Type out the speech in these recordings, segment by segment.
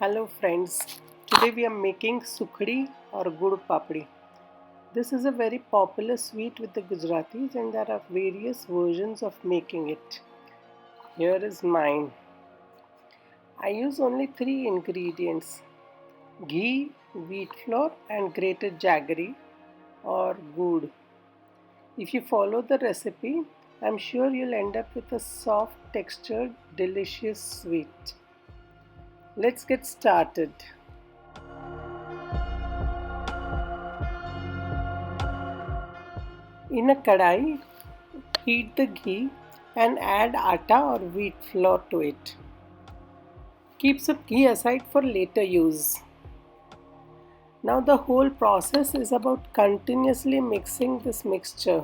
Hello friends, today we are making sukhdi or gud papdi. This is a very popular sweet with the Gujaratis and there are various versions of making it. Here is mine. I use only 3 ingredients: ghee, wheat flour and grated jaggery or good. If you follow the recipe, I'm sure you'll end up with a soft textured, delicious sweet. Let's get started. In a kadai, heat the ghee and add atta or wheat flour to it. Keep some ghee aside for later use. Now the whole process is about continuously mixing this mixture.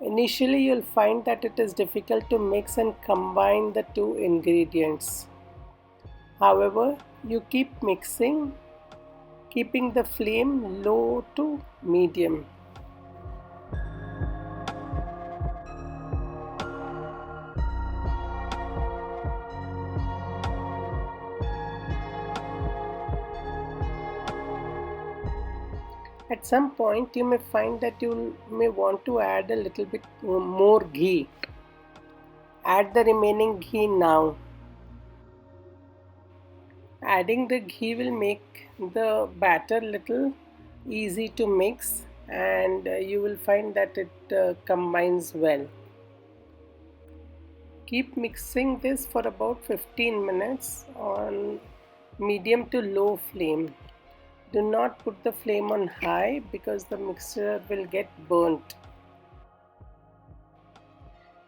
Initially you'll find that it is difficult to mix and combine the two ingredients. However, you keep mixing, keeping the flame low to medium. At some point, you may find that you may want to add a little bit more ghee. Add the remaining ghee now. Adding the ghee will make the batter little easy to mix and you will find that it combines well. Keep mixing this for about 15 minutes on medium to low flame. Do not put the flame on high because the mixture will get burnt.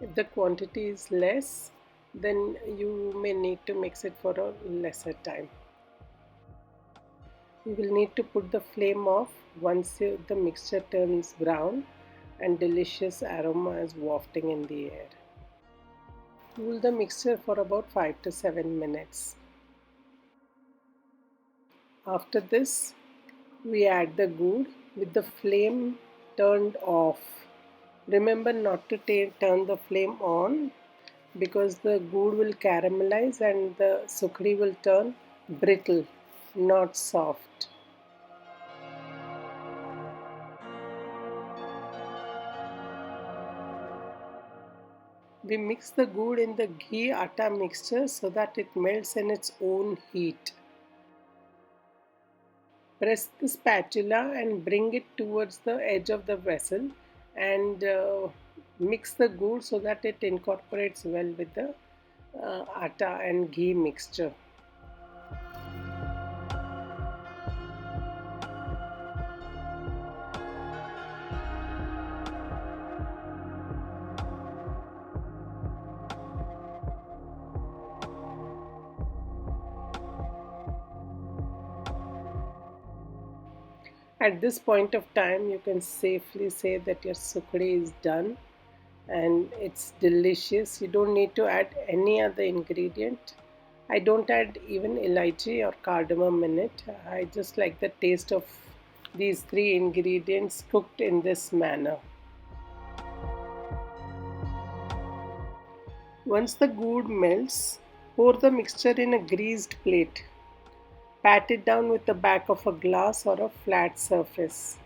If the quantity is less, then you may need to mix it for a lesser time. You will need to put the flame off once the mixture turns brown and delicious aroma is wafting in the air. Cool the mixture for about 5 to 7 minutes. After this, we add the gur with the flame turned off. Remember not to turn the flame on because the gur will caramelize and the sukhdi will turn brittle, not soft. We mix the gur in the ghee atta mixture so that it melts in its own heat. Press the spatula and bring it towards the edge of the vessel and mix the gur so that it incorporates well with the atta and ghee mixture. At this point of time, you can safely say that your sukhdi is done and it's delicious. You don't need to add any other ingredient. I don't add even elaichi or cardamom in it. I just like the taste of these 3 ingredients cooked in this manner. Once the gur melts, pour the mixture in a greased plate. Pat it down with the back of a glass or a flat surface.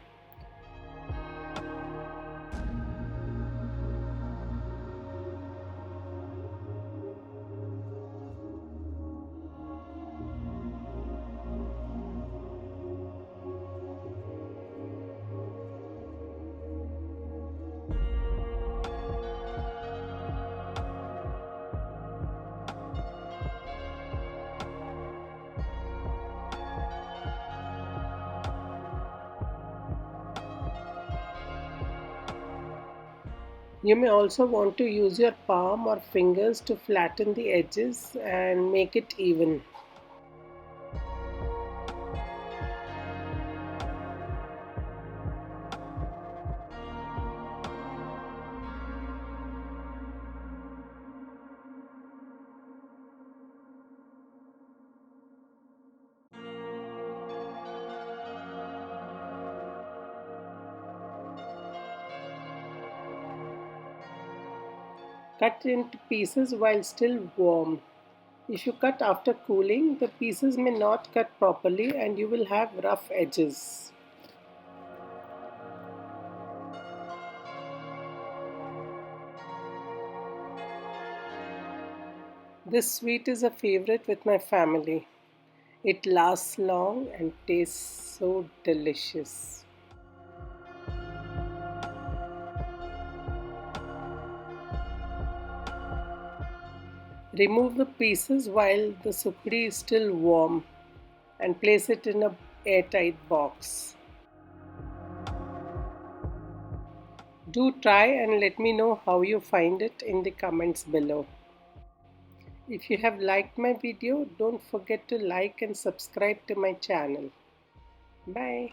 You may also want to use your palm or fingers to flatten the edges and make it even. Cut into pieces while still warm. If you cut after cooling, the pieces may not cut properly and you will have rough edges. This sweet is a favorite with my family. It lasts long and tastes so delicious. Remove the pieces while the sukhdi is still warm and place it in a airtight box. Do try and let me know how you find it in the comments below. If you have liked my video, don't forget to like and subscribe to my channel. Bye.